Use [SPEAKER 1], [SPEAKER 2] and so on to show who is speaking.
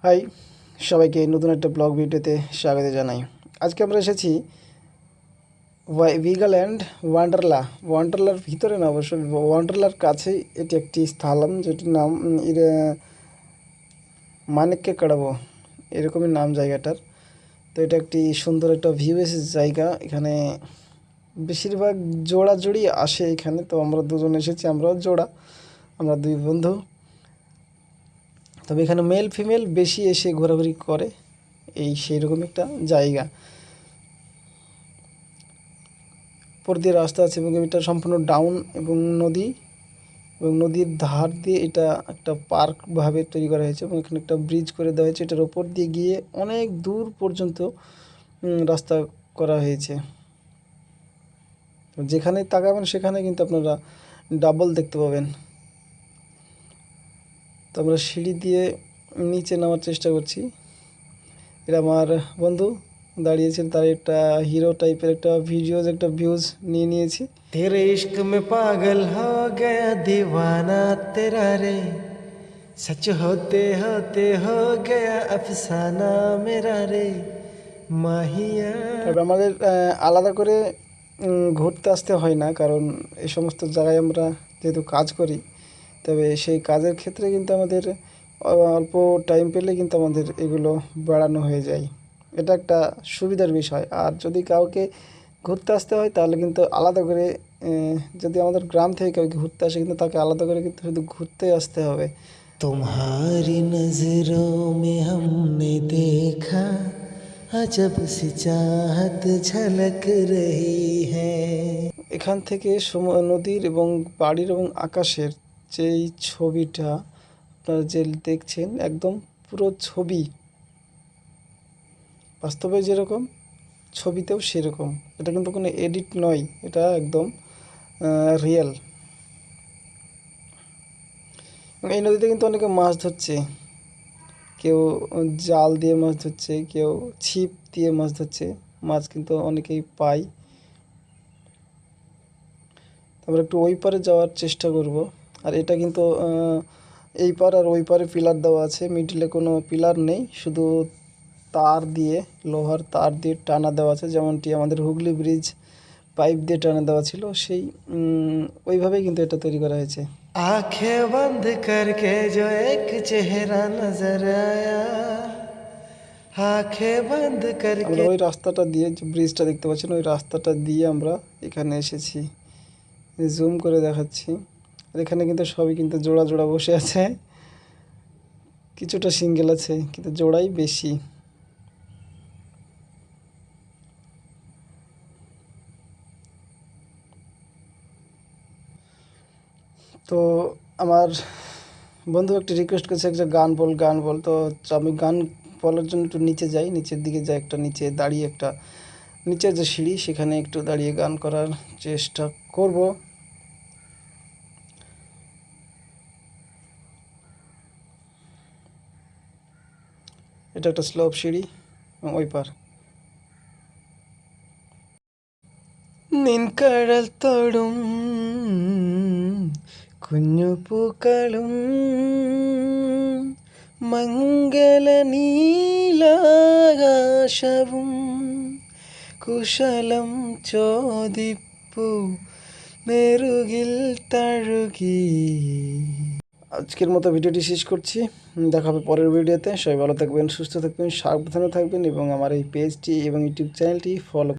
[SPEAKER 1] High, সবাইকে নতুন একটা ব্লগ ভিডিওতে স্বাগত জানাই। আজকে আমরা এসেছি ভিগাল্যান্ড ওয়ান্ডারলার ভিতরে না, অবশ্য ওয়ান্ডারলার কাছেই এটি একটি স্থালাম, যেটির নাম মানিককে কাড়াবো, এরকমই নাম জায়গাটার। তো এটা একটি সুন্দর একটা ভিউএস জায়গা। এখানে বেশিরভাগ জোড়াজুড়ি আসে এখানে। তো আমরা দুজন এসেছি, আমরাও জোড়া, আমরা দুই বন্ধু। তবে এখানে মেল ফিমেল বেশি এসে ঘোরাঘুরি করে, সেই রকম একটা জায়গা। উপর দিয়ে রাস্তা আছে এবং এটা সম্পূর্ণ ডাউন এবং নদীর ধার দিয়ে এটা একটা পার্ক ভাবে তৈরি করা হয়েছে এবং এখানে একটা ব্রিজ করে দেওয়া হয়েছে। এটার ওপর দিয়ে গিয়ে অনেক দূর পর্যন্ত রাস্তা করা হয়েছে। যেখানে তাকাবেন সেখানে কিন্তু আপনারা ডাবল দেখতে পাবেন। তো আমরা সিঁড়ি দিয়ে নিচে নামার চেষ্টা করছি। এটা আমার বন্ধু দাঁড়িয়েছেন, তার একটা হিরো টাইপের একটা ভিউজ নিয়ে নিয়েছি।
[SPEAKER 2] तेरे इश्क में पागल हो गया दीवाना तेरा रे सच होते होते हो गया अफसाना मेरा रे माहिया।
[SPEAKER 1] তবে আমাদের আলাদা করে ঘুরতে আসতে হয় না, কারণ এই সমস্ত জায়গায় আমরা যেহেতু কাজ করি, তবে সেই কাজের ক্ষেত্রে কিন্তু আমাদের অল্প টাইম পেলে কিন্তু আমাদের এগুলো বেড়ানো হয়ে যায়। এটা একটা সুবিধার বিষয়। আর যদি কাউকে ঘুরতে আসতে হয় তাহলে কিন্তু আলাদা করে, যদি আমাদের গ্রাম থেকে কেউ ঘুরতে আসে কিন্তু তাকে আলাদা করে কিন্তু শুধু ঘুরতে আসতে হবে।
[SPEAKER 2] तुम्हारी नजरों में हमने देखा अजब सी चाहत झलक रही है।
[SPEAKER 1] এখান থেকে নদীর এবং বাড়ির এবং আকাশের যেই ছবিটা আপনারা যে দেখছেন, একদম পুরো ছবি, বাস্তবে যেরকম ছবিতেও সেরকম। এটা কিন্তু কোনো এডিট নয়, এটা একদম রিয়েল। এই নদীতে কিন্তু অনেকে মাছ ধরছে, কেউ জাল দিয়ে মাছ ধরছে, কেউ ছিপ দিয়ে মাছ ধরছে। মাছ কিন্তু অনেকেই পায়। আমরা একটু ওই পারে যাওয়ার চেষ্টা করব। আর এটা কিন্তু এই পার আর ওই পারে পিলার দেওয়া আছে, মিডিলে কোনো পিলার নেই, শুধু তার দিয়ে, লোহার তার দিয়ে টানা দেওয়া আছে, যেমনটি আমাদের হুগলি ব্রিজ পাইপ দিয়ে টানা দেওয়া ছিল, সেই ওইভাবেই কিন্তু এটা তৈরি করা হয়েছে।
[SPEAKER 2] आंखें बंद करके जो एक चेहरा नजर आया आंखें बंद
[SPEAKER 1] আমরা
[SPEAKER 2] करके।
[SPEAKER 1] ওই রাস্তাটা দিয়ে, যে ব্রিজটা দেখতে পাচ্ছেন, ওই রাস্তাটা দিয়ে আমরা এখানে এসেছি। জুম করে দেখাচ্ছি। আর এখানে কিন্তু সবই কিন্তু জোড়া জোড়া বসে আছে, কিছুটা সিঙ্গেল আছে কিন্তু জোড়াই বেশি। তো আমার বন্ধু একটা রিকোয়েস্ট করেছে, একটা গান বল। তো আমি গান বলার জন্য একটু নিচে যাই, নিচের দিকে যাই, একটা নিচে দাঁড়িয়ে, একটা নিচের যে সিঁড়ি সেখানে একটু দাঁড়িয়ে গান করার চেষ্টা করব। এটা একটা স্লোপ সিঁড়ি এবং ওই পার
[SPEAKER 2] നിൻകടൽ തൊടും കുഞ്ഞു പൂക്കളും മംഗല നീലാകാശവും കുശലം ചോദിപ്പു നെറുകിൽ തഴുകി।
[SPEAKER 1] আজকের মতো ভিডিওটি শেষ করছি। দেখা হবে পরের ভিডিওতে। সবাই ভালো থাকবেন, সুস্থ থাকবেন, সাবধানে থাকবেন এবং আমার এই পেজটি এবং ইউটিউব চ্যানেলটি ফলো